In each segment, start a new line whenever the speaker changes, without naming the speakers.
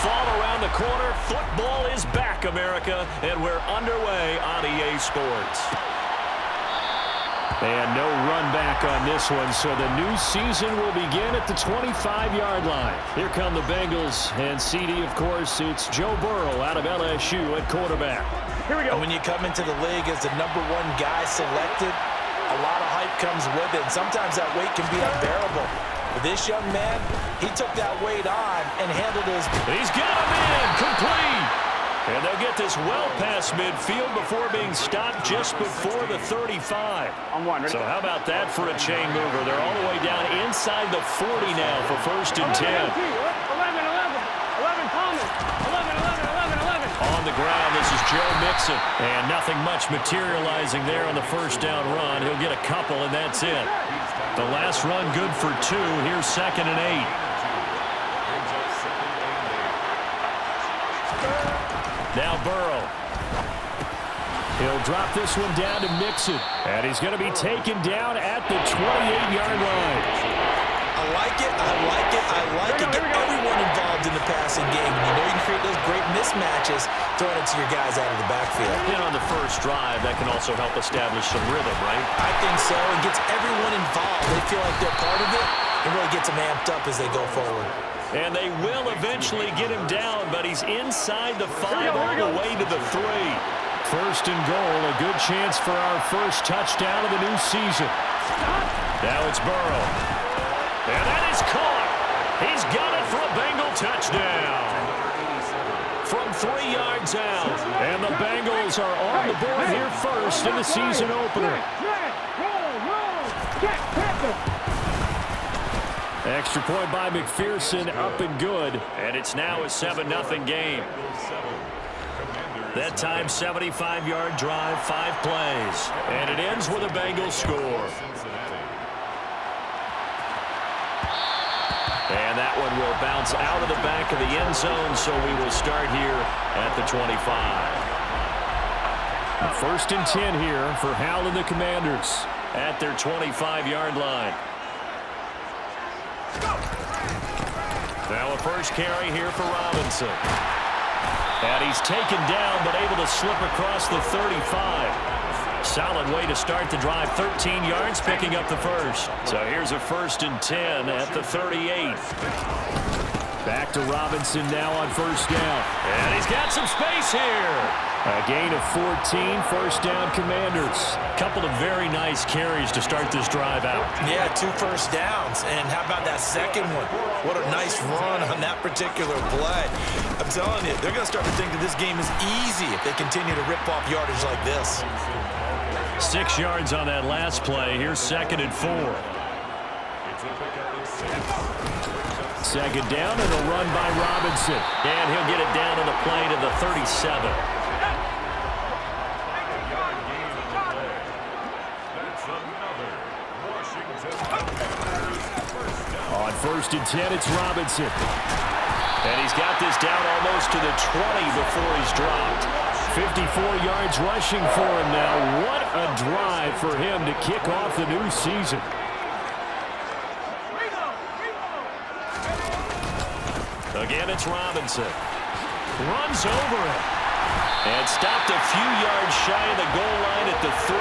fall around the corner. Football is back, America, and we're underway on EA Sports. And no run back on this one, so the new season will begin at the 25-yard line. Here come the Bengals, and CD, of course, it's Joe Burrow out of LSU at quarterback.
Here we go. And when you come into the league as the #1 guy selected, a lot of hype comes with it, and sometimes that weight can be unbearable. But this young man, he took that weight on and handled his...
He's got him in, complete. And they'll get this well past midfield before being stopped just before the 35. So how about that for a chain mover? They're all the way down inside the 40 now for 1st and 10.
11, Thomas. 11.
On the ground, this is Joe Mixon. And nothing much materializing there on the first down run. He'll get a couple, and that's it. The last run good for 2. Here's 2nd and 8. Now Burrow. He'll drop this one down to Mixon. And he's going to be taken down at the 28-yard line.
I like it. Get everyone involved in the passing game. And you know you can create those great mismatches throwing it to your guys out of the backfield.
And on the first drive, that can also help establish some rhythm, right?
I think so. It gets everyone involved. They feel like they're part of it. It really gets them amped up as they go forward.
And they will eventually get him down, but he's inside the 5 all the way to the 3. 1st and goal, a good chance for our first touchdown of the new season. Now it's Burrow. And that is caught. He's got it for a Bengal touchdown. From 3 yards out. And the Bengals are on the board here first in the season opener. Extra point by McPherson, up and good. And it's now a 7-0 game. That time, 75-yard drive, 5 plays. And it ends with a Bengals score. And that one will bounce out of the back of the end zone, so we will start here at the 25. 1st and 10 here for Hal and the Commanders at their 25-yard line. Now a first carry here for Robinson. And he's taken down, but able to slip across the 35. Solid way to start the drive. 13 yards, picking up the first. So here's a 1st and 10 at the 38. Back to Robinson now on 1st down. And he's got some space here. A gain of 14, 1st down Commanders. Couple of very nice carries to start this drive out.
Yeah, 2 first downs. And how about that second one? What a nice run on that particular play. I'm telling you, they're going to start to think that this game is easy if they continue to rip off yardage like this.
6 yards on that last play. Here's 2nd and 4. 2nd down and a run by Robinson. And he'll get it down on the play to the 37. On 1st and 10, it's Robinson. And he's got this down almost to the 20 before he's dropped. 54 yards rushing for him now. What a drive for him to kick off the new season. Again, it's Robinson. Runs over it. And stopped a few yards shy of the goal line at the 3.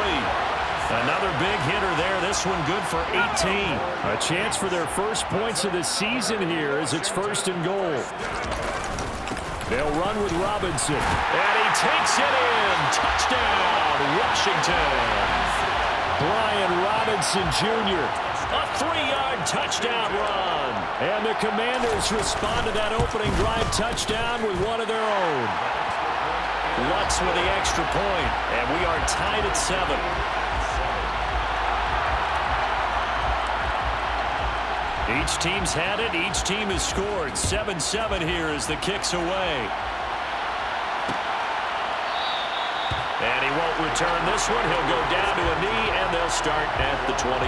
Another big hitter there. This one good for 18. A chance for their first points of the season here as it's 1st and goal. They'll run with Robinson. And he takes it in. Touchdown, Washington. Brian Robinson Jr. A 3-yard touchdown run. And the Commanders respond to that opening drive touchdown with one of their own. Lutz with the extra point. And we are tied at 7. Each team's had it. Each team has scored. 7-7 here as the kick's away. And he won't return this one. He'll go down to a knee, and they'll start at the 25.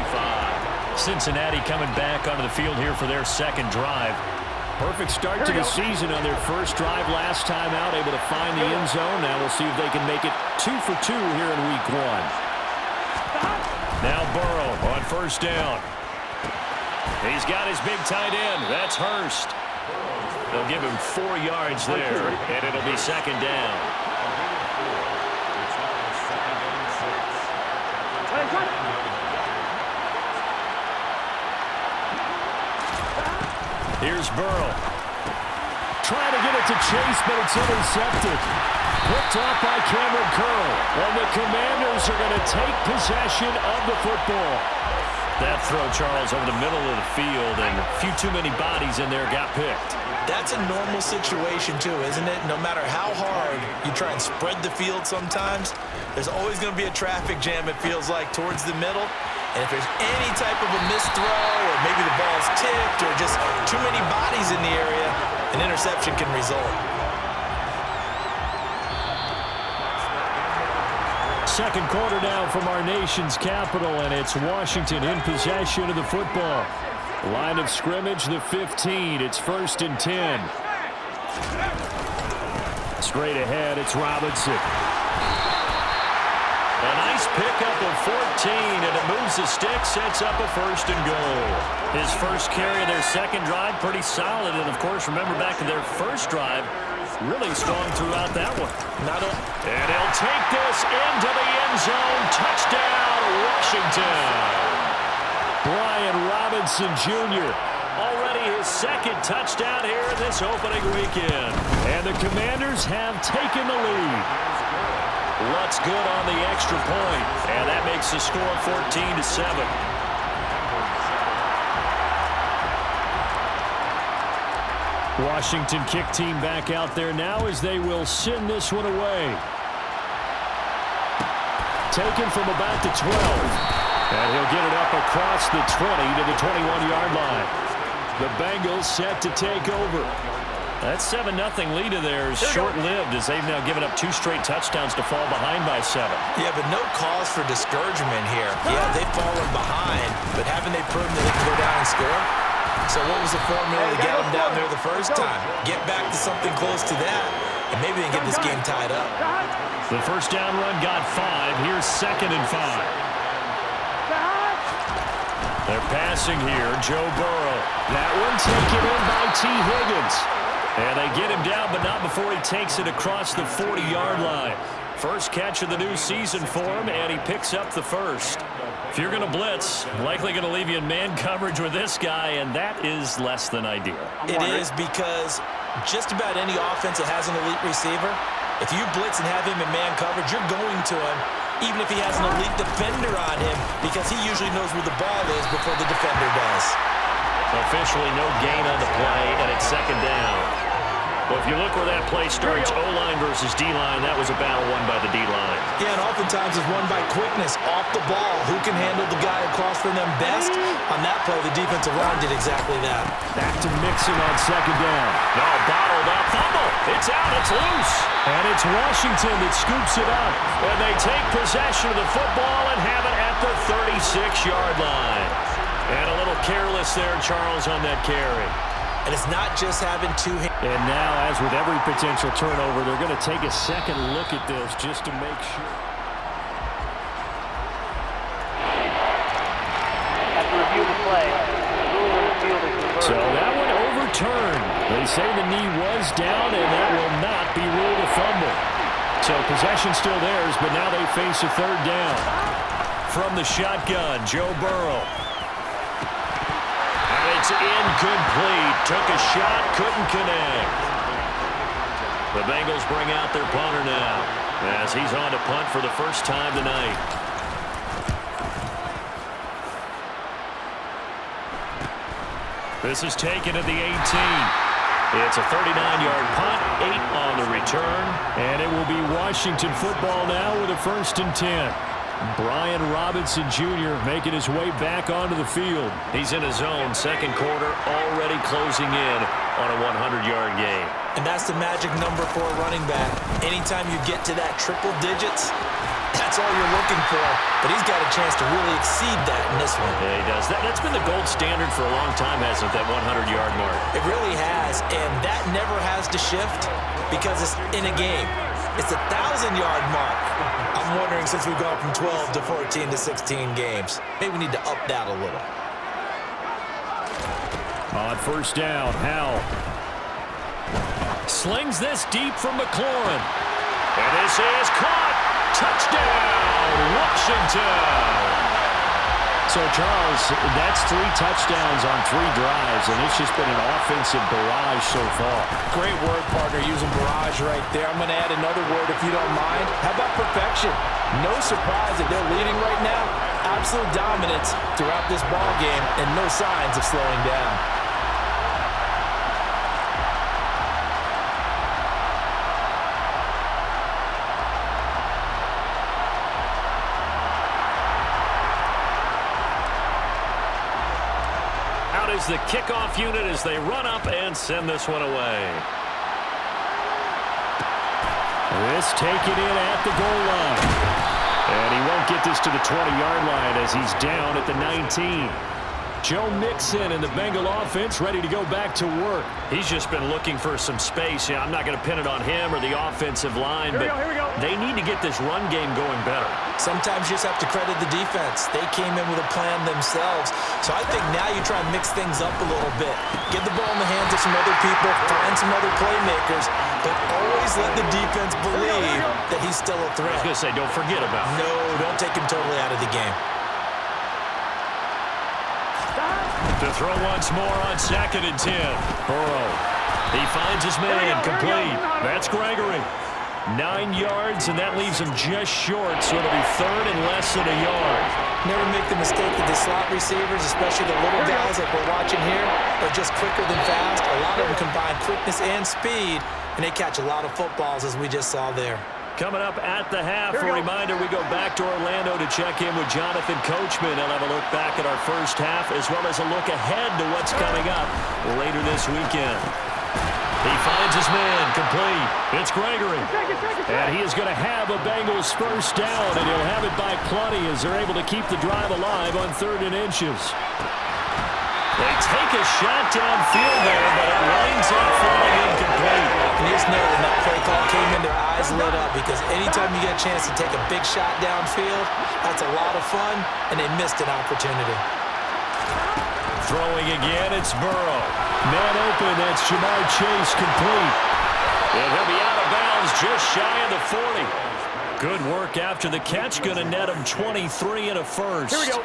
Cincinnati coming back onto the field here for their 2nd drive. Perfect start to the season on their first drive last time out, able to find the end zone. Now we'll see if they can make it 2 for 2 here in week 1. Now Burrow on 1st down. He's got his big tight end. That's Hurst. They'll give him 4 yards there, and it'll be second down. Here's Burrow. Trying to get it to Chase, but it's intercepted. Picked off by Cameron Curl. And the Commanders are going to take possession of the football. That throw, Charles, over the middle of the field, and a few too many bodies in there got picked.
That's a normal situation, too, isn't it? No matter how hard you try and spread the field sometimes, there's always going to be a traffic jam, it feels like, towards the middle. And if there's any type of a missed throw, or maybe the ball's tipped, or just too many bodies in the area, an interception can result.
Second quarter now from our nation's capital, and it's Washington in possession of the football. Line of scrimmage, the 15. It's 1st and 10. Straight ahead, it's Robinson. A nice pickup of 14, and it moves the stick, sets up a 1st and goal. His first carry of their second drive, pretty solid. And, of course, remember back to their first drive, really strong throughout that one. And he'll take this into the end zone. Touchdown, Washington. Brian Robinson Jr. already his second touchdown here in this opening weekend. And the Commanders have taken the lead. Lutz good on the extra point, and that makes the score 14-7. Washington kick team back out there now as they will send this one away. Taken from about the 12. And he'll get it up across the 20 to the 21-yard line. The Bengals set to take over. That 7-0 lead of theirs short-lived as they've now given up 2 straight touchdowns to fall behind by 7.
Yeah, but no cause for discouragement here. Yeah, they've fallen behind, but haven't they proven that they can go down and score? So what was the formula to get them down there the first time? Get back to something close to that, and maybe they get this game tied up.
The first down run got 5. Here's 2nd and 5. They're passing here. Joe Burrow. That one taken in by T. Higgins. And they get him down, but not before he takes it across the 40-yard line. First catch of the new season for him, and he picks up the first. If you're going to blitz, likely going to leave you in man coverage with this guy, and that is less than ideal.
It is, because just about any offense that has an elite receiver, if you blitz and have him in man coverage, you're going to him, even if he has an elite defender on him, because he usually knows where the ball is before the defender does.
Officially no gain on the play, and it's 2nd down. Well, if you look where that play starts, O-line versus D-line, that was a battle won by the D-line.
Yeah, and oftentimes it's won by quickness, off the ball. Who can handle the guy across from them best? On that play, the defensive line did exactly that.
Back to Mixon on 2nd down. No, bottled up, fumble. It's out, it's loose. And it's Washington that scoops it up. And they take possession of the football and have it at the 36-yard line. And a little careless there, Charles, on that carry.
And it's not just having 2 hands.
And now, as with every potential turnover, they're going to take a second look at this just to make sure.
Have to review the play. Rule in the field is reversed.
So that one overturned. They say the knee was down, and that will not be ruled a fumble. So possession still theirs, but now they face a 3rd down. From the shotgun, Joe Burrow. It's incomplete. Took a shot, couldn't connect. The Bengals bring out their punter now as he's on to punt for the first time tonight. This is taken at the 18. It's a 39-yard punt, 8 on the return, and it will be Washington football now with a 1st and 10. Brian Robinson Jr. making his way back onto the field. He's in his own 2nd quarter, already closing in on a 100-yard game.
And that's the magic number for a running back. Anytime you get to that triple digits, that's all you're looking for. But he's got a chance to really exceed that in this one.
Yeah, he does. That's been the gold standard for a long time, hasn't it, that 100-yard mark?
It really has, and that never has to shift because it's in a game. It's a 1,000-yard mark. I'm wondering, since we've gone from 12 to 14 to 16 games, maybe we need to up that a little.
On 1st down, Howell. slings this deep from McLaurin. And this is caught. Touchdown, Washington. So, Charles, that's 3 touchdowns on 3 drives, and it's just been an offensive barrage so far.
Great word, partner, using barrage right there. I'm going to add another word if you don't mind. How about perfection? No surprise that they're leading right now. Absolute dominance throughout this ball game and no signs of slowing down.
Is the kickoff unit as they run up and send this one away. This taken in at the goal line. And he won't get this to the 20-yard line as he's down at the 19. Joe Mixon and the Bengal offense ready to go back to work. He's just been looking for some space. Yeah, I'm not going to pin it on him or the offensive line, but they need to get this run game going better.
Sometimes you just have to credit the defense. They came in with a plan themselves. So I think now you try and mix things up a little bit. Get the ball in the hands of some other people, find some other playmakers, but always let the defense believe that he's still a threat.
I was going to say, don't forget about him.
No, don't take him totally out of the game.
To throw once more on 2nd and 10. Burrow. He finds his man complete. That's Gregory. 9 yards, and that leaves him just short, so it'll be 3rd and less than a yard.
Never make the mistake that the slot receivers, especially the little guys like we're watching here, are just quicker than fast. A lot of them combine quickness and speed, and they catch a lot of footballs, as we just saw there.
Coming up at the half, a reminder, we go back to Orlando to check in with Jonathan Coachman and have a look back at our first half as well as a look ahead to what's coming up later this weekend. He finds his man complete. It's Gregory. And he is going to have a Bengals first down, and he'll have it by plenty as they're able to keep the drive alive on 3rd and inches. They take a shot downfield there, but it winds up falling incomplete.
And you just know when that play call came in, their eyes lit up because anytime you get a chance to take a big shot downfield, that's a lot of fun, and they missed an opportunity.
Throwing again, it's Burrow. Man open, that's Jamar Chase complete. And he'll be out of bounds just shy of the 40. Good work after the catch, going to net him 23 and a first.
Here we go.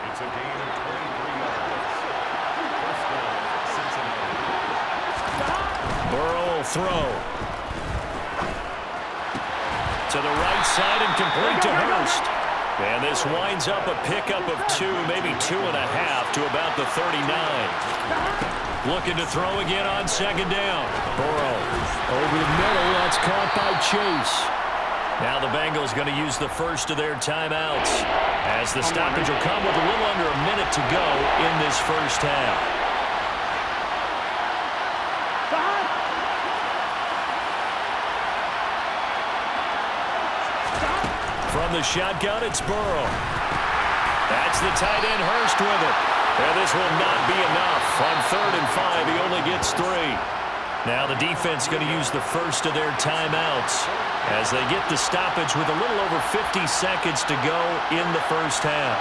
Burrow will throw. To the right side and complete to Hurst. And this winds up a pickup of 2, maybe 2.5 to about the 39. Looking to throw again on 2nd down. Burrow over the middle. That's caught by Chase. Now the Bengals going to use the first of their timeouts as the stoppage will come with a little under a minute to go in this first half. From the shotgun, it's Burrow. That's the tight end, Hurst, with it. And this will not be enough. On 3rd and 5, he only gets 3. Now the defense going to use the first of their timeouts as they get the stoppage with a little over 50 seconds to go in the first half.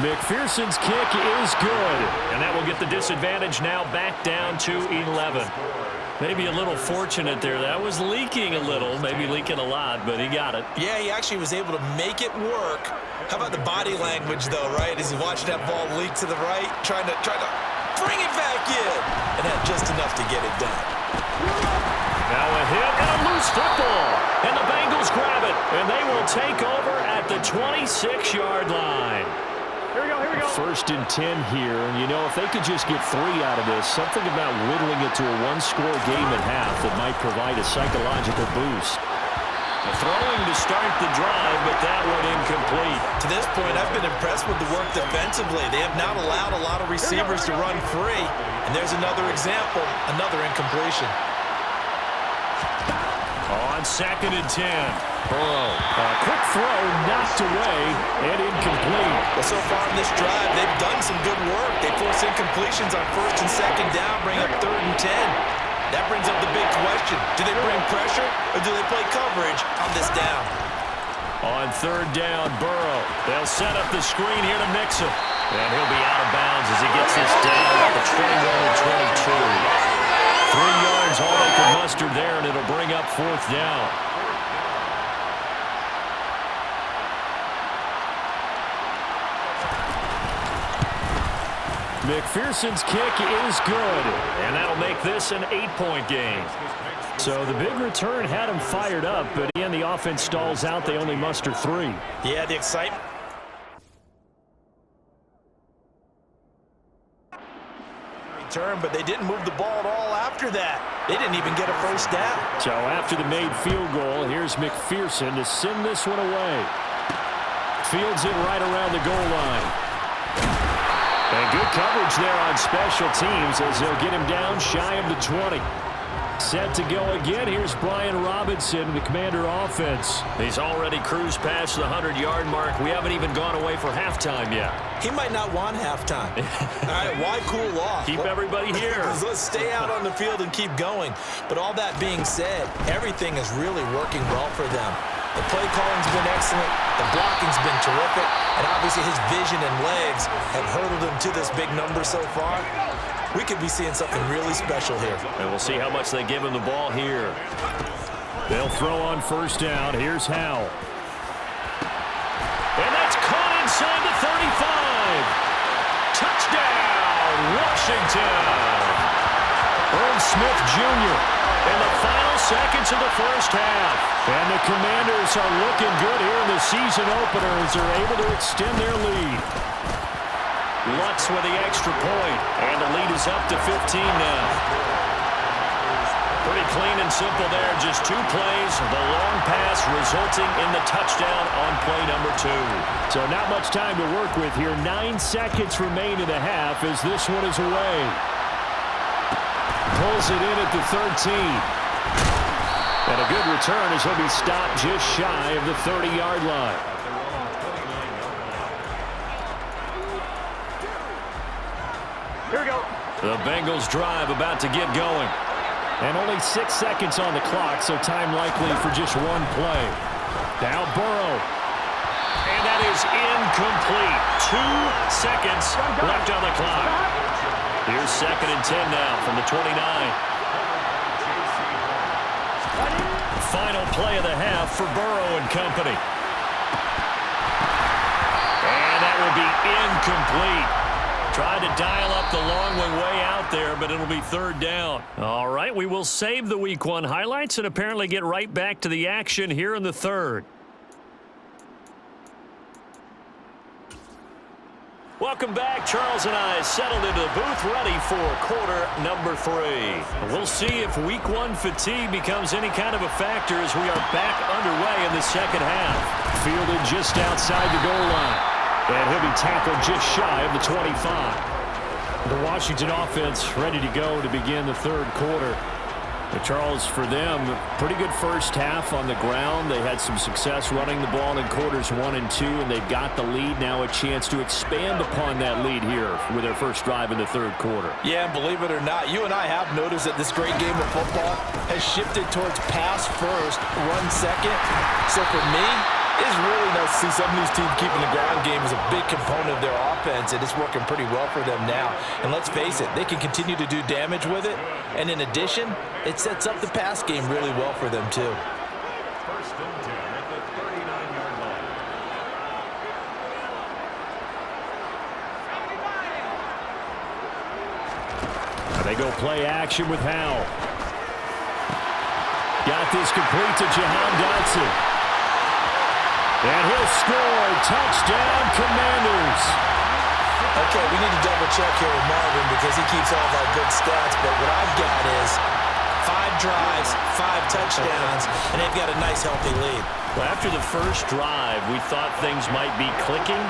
McPherson's kick is good, and that will get the disadvantage now back down to 11. Maybe a little fortunate there. That was leaking a little, maybe leaking a lot, but he got it.
Yeah, he actually was able to make it work. How about the body language, though, right? As he watched that ball leak to the right, trying to bring it back in, and had just enough to get it done.
Now a hit and a loose football, and the Bengals grab it, and they will take over at the 26-yard line.
Here we go.
1st and 10 here, and you know, if they could just get 3 out of this, something about whittling it to a 1-score game at half that might provide a psychological boost. Throwing to start the drive, but that one incomplete.
To this point, I've been impressed with the work defensively. They have not allowed a lot of receivers to run free, and there's another example, another incompletion.
On 2nd and 10. Burrow. A quick throw knocked away and incomplete.
Well, so far in this drive, they've done some good work. They force incompletions on 1st and 2nd down, bring up 3rd and 10. That brings up the big question. Do they bring pressure or do they play coverage on this down?
On 3rd down, Burrow. They'll set up the screen here to Mixon. And he'll be out of bounds as he gets this down at the 21-22. mustered there, and it'll bring up 4th down. McPherson's kick is good, and that'll make this an 8-point game. So the big return had him fired up, but again, the offense stalls out. They only muster 3.
Yeah, the excitement. Return, but they didn't move the ball at all after that. They didn't even get a first down.
So after the made field goal, here's McPherson to send this one away. Fields it right around the goal line. And good coverage there on special teams as they'll get him down shy of the 20. Set to go again. Here's Brian Robinson, the Commander offense. He's already cruised past the 100-yard mark. We haven't even gone away for halftime yet.
He might not want halftime. All right, why cool off?
Keep everybody here.
Let's stay out on the field and keep going. But all that being said, everything is really working well for them. The play calling's been excellent. The blocking's been terrific. And obviously his vision and legs have hurdled him to this big number so far. We could be seeing something really special here.
And we'll see how much they give him the ball here. They'll throw on 1st down. Here's Howell. And that's caught inside the 35. Touchdown, Washington. Earl Smith Jr. in the final seconds of the first half. And the Commanders are looking good here in the season opener as they're able to extend their lead. Lutz with the extra point, and the lead is up to 15 now. Pretty clean and simple there, just 2 plays. The long pass resulting in the touchdown on play number 2. So not much time to work with here. 9 seconds remain in the half as this one is away. Pulls it in at the 13. And a good return as he'll be stopped just shy of the 30-yard line.
Here we go.
The Bengals drive about to get going. And only 6 seconds on the clock, so time likely for just 1 play. Now Burrow. And that is incomplete. 2 seconds left on the clock. Here's 2nd and 10 now from the 29. Final play of the half for Burrow and company. And that will be incomplete. Tried to dial up the long way out there, but it'll be 3rd down. All right, we will save the Week 1 highlights and apparently get right back to the action here in the 3rd. Welcome back. Charles and I settled into the booth ready for quarter number 3. We'll see if Week 1 fatigue becomes any kind of a factor as we are back underway in the 2nd half. Fielded just outside the goal line. And he'll be tackled just shy of the 25. The Washington offense ready to go to begin the 3rd quarter. But Charles, for them, pretty good first half on the ground. They had some success running the ball in quarters 1 and 2, and they've got the lead. Now a chance to expand upon that lead here with their first drive in the 3rd quarter.
Yeah, and believe it or not, you and I have noticed that this great game of football has shifted towards pass first, run second. So for me, it's really nice to see some of these teams keeping the ground game as a big component of their offense, and it's working pretty well for them now. And let's face it, they can continue to do damage with it. And in addition, it sets up the pass game really well for them, too.
First and 10 at the 39-yard line.
Now they go play action with Howell. Got this complete to Jahan Dotson. And he'll score. Touchdown, Commanders.
Okay, we need to double-check here with Marvin because he keeps all of our good stats. But what I've got is 5 drives, 5 touchdowns, and they've got a nice, healthy lead.
Well, after the first drive, we thought things might be clicking.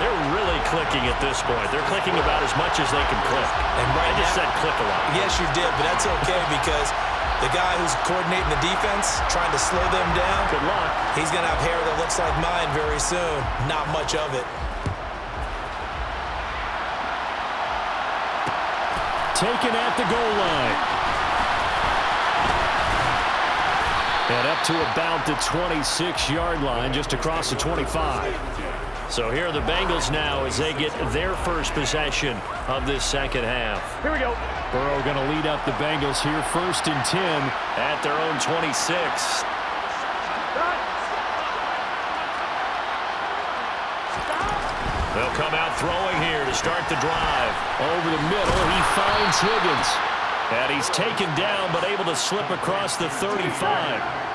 They're really clicking at this point. They're clicking about as much as they can click.
And right
I just said click a lot.
Yes, you did, but that's okay because the guy who's coordinating the defense, trying to slow them down,
Good luck.
he's going to have hair that looks like mine very soon. Not much of it.
Taken at the goal line. And up to about the 26-yard line, just across the 25. So here are the Bengals now as they get their first possession of this second half.
Here we go.
Burrow going to lead up the Bengals here, 1st and 10 at their own 26. They'll come out throwing here to start the drive. Over the middle, he finds Higgins. And he's taken down, but able to slip across the 35.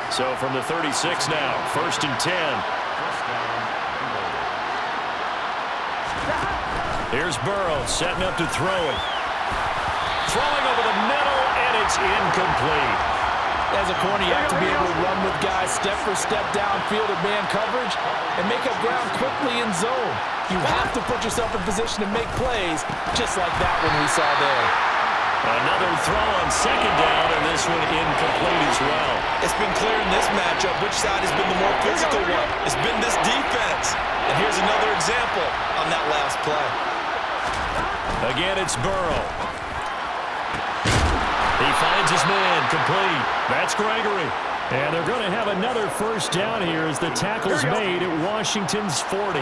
So from the 36 now, 1st and 10. Here's Burrow setting up to throw it. Throwing over the middle, and it's incomplete.
As a corner, you have to be able to run with guys step for step downfield at man coverage and make up ground quickly in zone. You have to put yourself in position to make plays, just like that one we saw there.
Another throw on 2nd down, and this one incomplete as well.
It's been clear in this matchup which side has been the more physical one. It's been this defense. And here's another example on that last play.
Again, it's Burrow. He finds his man, complete. That's Gregory. And they're going to have another 1st down here as the tackle's made at Washington's 40.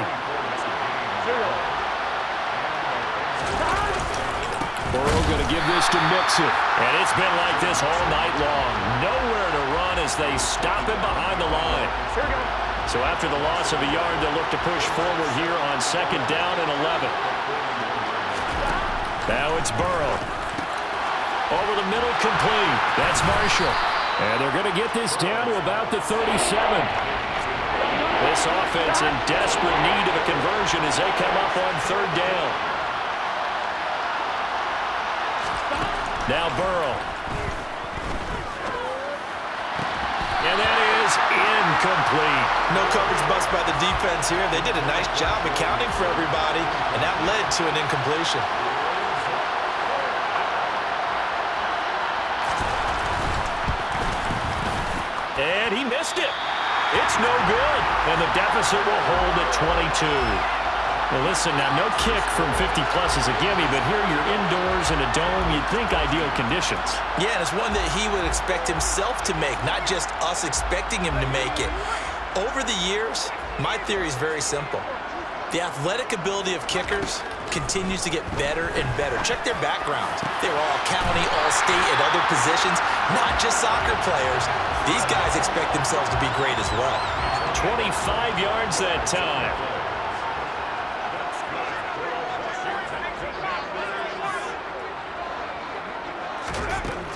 Burrow going to give this to Mixon. And it's been like this all night long. Nowhere to run as they stop him behind the line. So after the loss of a yard, they'll look to push forward here on 2nd down and 11. Now it's Burrow. Over the middle, complete. That's Marshall. And they're going to get this down to about the 37. This offense in desperate need of a conversion as they come up on 3rd down. Now Burrow. And that is incomplete.
No coverage bust by the defense here. They did a nice job accounting for everybody, and that led to an incompletion.
And he missed it. It's no good. And the deficit will hold at 22. Well, listen, now, no kick from 50-plus is a gimme, but here you're indoors in a dome. You'd think ideal conditions.
Yeah, and it's one that he would expect himself to make, not just us expecting him to make it. Over the years, my theory is very simple. The athletic ability of kickers continues to get better and better. Check their backgrounds. They were all county, all state, at other positions, not just soccer players. These guys expect themselves to be great as well.
25 yards that time.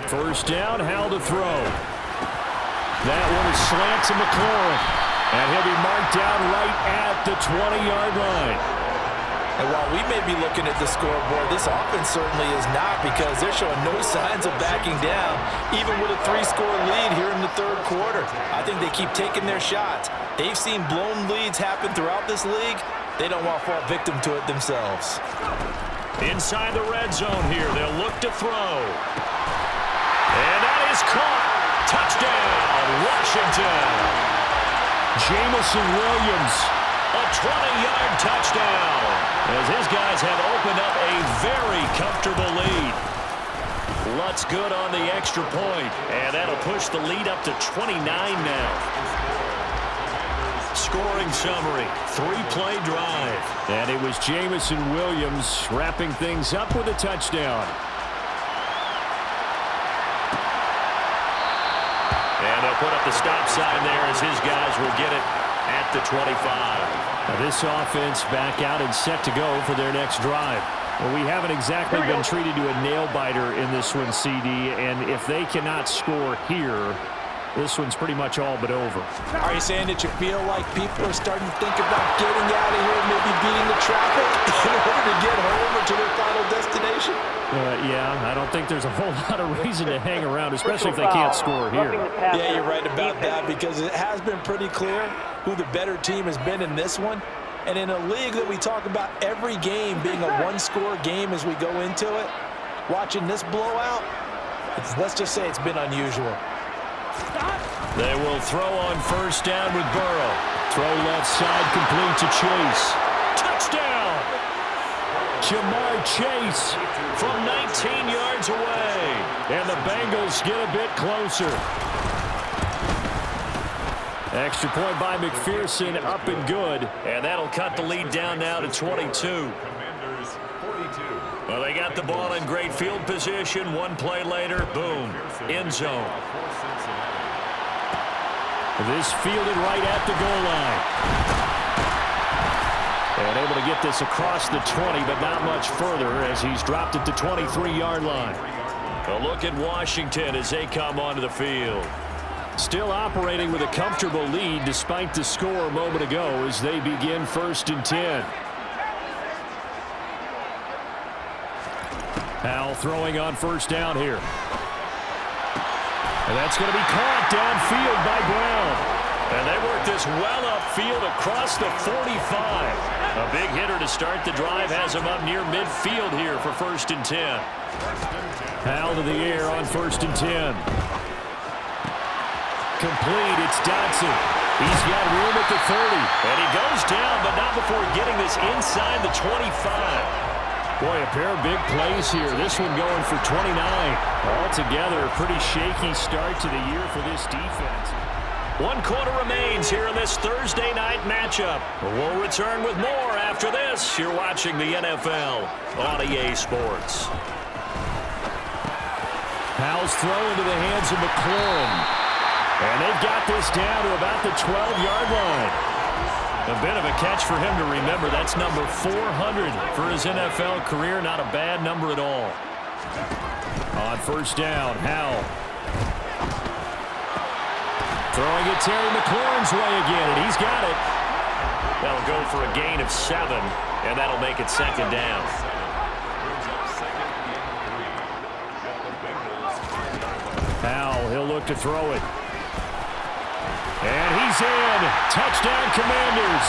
1st down, Hal to throw. That one is slant to McLaurin. And he'll be marked down right at the 20-yard line.
And while we may be looking at the scoreboard, this offense certainly is not, because they're showing no signs of backing down, even with a 3-score lead here in the 3rd quarter. I think they keep taking their shots. They've seen blown leads happen throughout this league. They don't want to fall victim to it themselves.
Inside the red zone here, they'll look to throw. And that is caught. Touchdown, Washington. Jamison Williams, a 20-yard touchdown, as his guys have opened up a very comfortable lead. Lutz good on the extra point, and that'll push the lead up to 29 now. Scoring summary, 3-play drive. And it was Jamison Williams wrapping things up with a touchdown. And they'll put up the stop sign there as his guys will get it at the 25. Now this offense back out and set to go for their next drive. Well, we haven't exactly been treated to a nail-biter in this one, CD, and if they cannot score here, this one's pretty much all but over.
Are you saying that you feel like people are starting to think about getting out of here, maybe beating the traffic in order to get home or to their final destination?
Yeah, I don't think there's a whole lot of reason to hang around, especially if they can't score here.
Yeah, you're right about that, because it has been pretty clear who the better team has been in this one. And in a league that we talk about every game being a 1-score game as we go into it, watching this blowout, let's just say it's been unusual.
They will throw on 1st down with Burrow. Throw left side, complete to Chase. Touchdown! Jamar Chase from 19 yards away. And the Bengals get a bit closer. Extra point by McPherson, up and good. And that'll cut the lead down now to 22.
Commanders 42.
Well, they got the ball in great field position. One play later, boom, end zone. This fielded right at the goal line. And able to get this across the 20, but not much further as he's dropped it to 23-yard line. A look at Washington as they come onto the field. Still operating with a comfortable lead despite the score a moment ago as they begin 1st and 10. Howell throwing on 1st down here. And that's going to be caught downfield by Brown. And they work this well upfield across the 45. A big hitter to start the drive has him up near midfield here for 1st and 10. Howell to the air on 1st and 10. Complete, it's Dotson. He's got room at the 30. And he goes down, but not before getting this inside the 25. Boy, a pair of big plays here. This one going for 29. Altogether, a pretty shaky start to the year for this defense. 1 quarter remains here in this Thursday night matchup. We'll return with more after this. You're watching the NFL on EA Sports. Howell's throw into the hands of McLaurin. And they've got this down to about the 12-yard line. A bit of a catch for him to remember. That's number 400 for his NFL career. Not a bad number at all. On 1st down, Howell. Throwing it Terry McLaurin's way again, and he's got it. That'll go for a gain of 7, and that'll make it 2nd down. Howell, he'll look to throw it. And he's in. Touchdown, Commanders.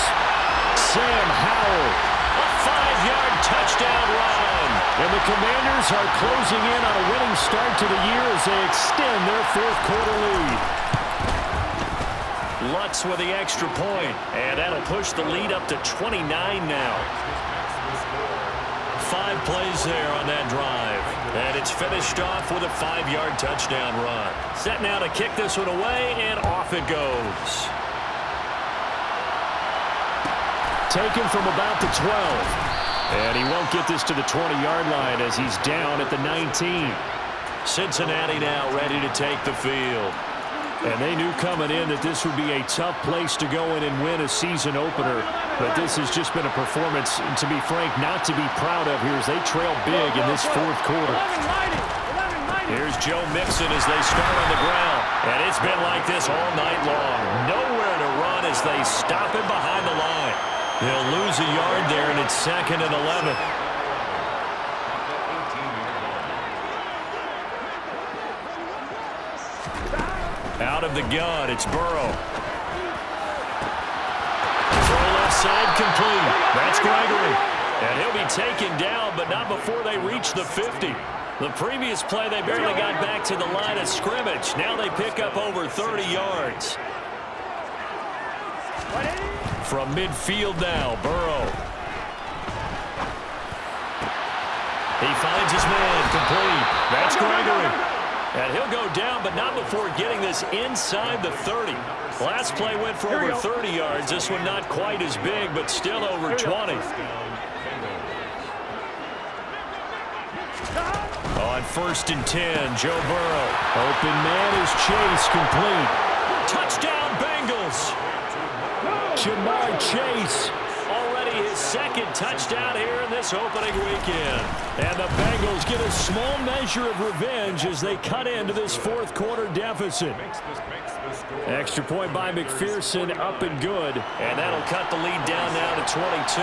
Sam Howell. A 5-yard touchdown run. And the Commanders are closing in on a winning start to the year as they extend their 4th quarter lead. Lutz with the extra point. And that'll push the lead up to 29 now. 5 plays there on that drive. And it's finished off with a 5-yard touchdown run. Set now to kick this one away, and off it goes. Taken from about the 12. And he won't get this to the 20-yard line as he's down at the 19. Cincinnati now ready to take the field. And they knew coming in that this would be a tough place to go in and win a season opener. But this has just been a performance, to be frank, not to be proud of here as they trail big in this 4th quarter. Here's Joe Mixon as they start on the ground. And it's been like this all night long. Nowhere to run as they stop him behind the line. They'll lose a yard there, and it's 2nd and 11. Out of the gun, it's Burrow. Throw left side complete. That's Gregory. And he'll be taken down, but not before they reach the 50. The previous play, they barely got back to the line of scrimmage. Now they pick up over 30 yards. From midfield now, Burrow. He finds his man, complete. That's Gregory. And he'll go down, but not before getting this inside the 30. Last play went for over 30 yards. This one not quite as big, but still over 20. On 1st and 10, Joe Burrow. Open man is Chase, complete. Touchdown, Bengals. Jamar Chase. Already his 2nd touchdown here in this opening weekend. And the Bengals get a small measure of revenge as they cut into this 4th quarter deficit. Extra point by McPherson, up and good. And that'll cut the lead down now to 22.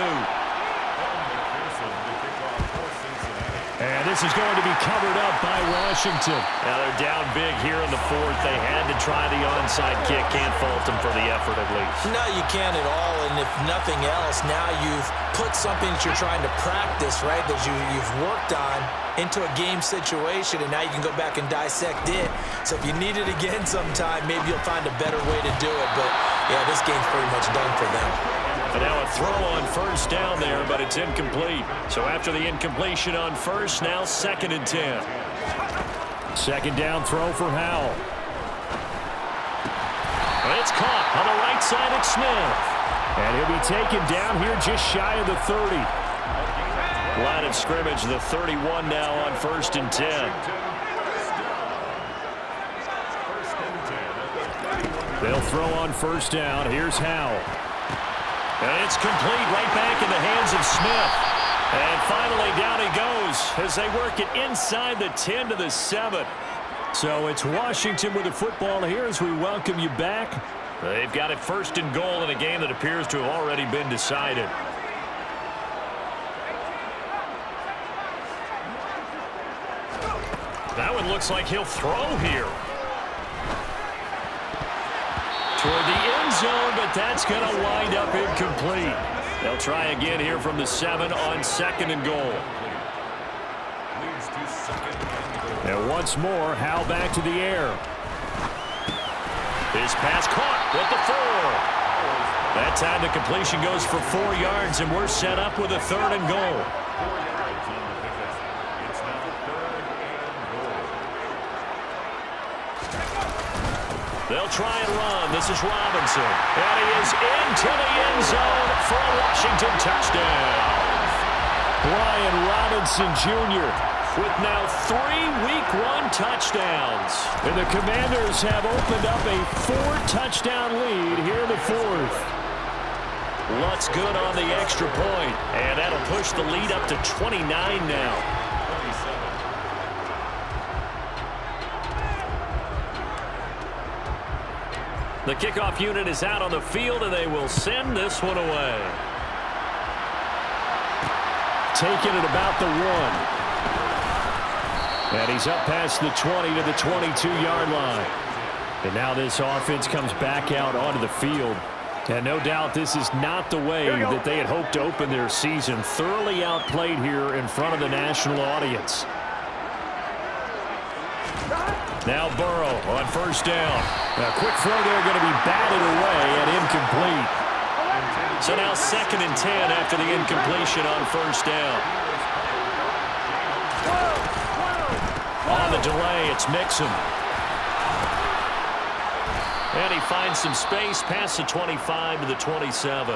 And this is going to be covered up by Washington. Now they're down big here in the 4th. They had to try the onside kick. Can't fault them for the effort at least.
No, you can't at all. And if nothing else, now you've put something that you're trying to practice, right, that you've worked on into a game situation, and now you can go back and dissect it. So if you need it again sometime, maybe you'll find a better way to do it. But, yeah, this game's pretty much done for them.
And now a throw on 1st down there, but it's incomplete. So after the incompletion on 1st, now 2nd and 10. 2nd down throw for Howell. It's caught on the right side at Smith. And he'll be taken down here just shy of the 30. Line of scrimmage, the 31 now on 1st and 10. They'll throw on 1st down. Here's Howell. And it's complete right back in the hands of Smith. And finally down he goes as they work it inside the 10 to the 7. So it's Washington with the football here as we welcome you back. They've got it 1st and goal in a game that appears to have already been decided. That one looks like he'll throw here. Toward the end zone, but that's going to wind up incomplete. They'll try again here from the 7 on 2nd and goal. And once more, Howell back to the air. His pass caught with the 4. That time the completion goes for 4 yards, and we're set up with a 3rd and goal. They'll try and run. This is Robinson. And he is into the end zone for a Washington touchdown. Brian Robinson Jr. with now 3 Week 1 touchdowns. And the Commanders have opened up a 4-touchdown lead here in the 4th. Lutz good on the extra point. And that'll push the lead up to 29 now. The kickoff unit is out on the field, and they will send this one away. Taking it about the 1. And he's up past the 20 to the 22-yard line. And now this offense comes back out onto the field. And no doubt this is not the way that they had hoped to open their season. Thoroughly outplayed here in front of the national audience. Now Burrow on 1st down. A quick throw there going to be batted away and incomplete. So now 2nd and 10 after the incompletion on 1st down. On the delay, it's Mixon. And he finds some space past the 25 to the 27.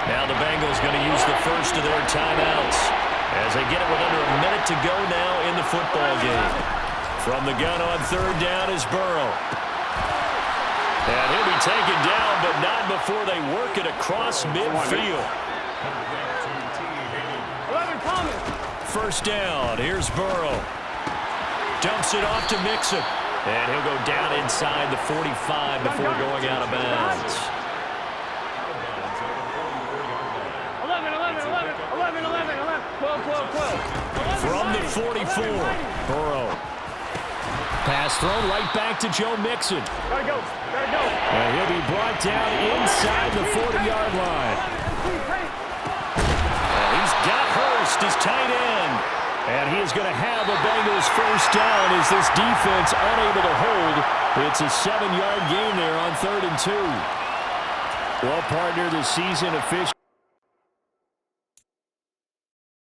Now the Bengals going to use the first of their timeouts as they get it with under a minute to go now in the football game. From the gun on 3rd down is Burrow. And he'll be taken down, but not before they work it across midfield. 1st down. Here's Burrow. Dumps it off to Mixon. And he'll go down inside the 45 before going out of bounds. 12. From the 44, Burrow. Pass thrown right back to Joe Mixon.
Gotta go.
And he'll be brought down inside the 40-yard line. He's got Hurst, his tight end. And he is going to have a Bengals 1st down as this defense unable to hold. It's a 7-yard gain there on 3rd and 2. Well, partner, the season official.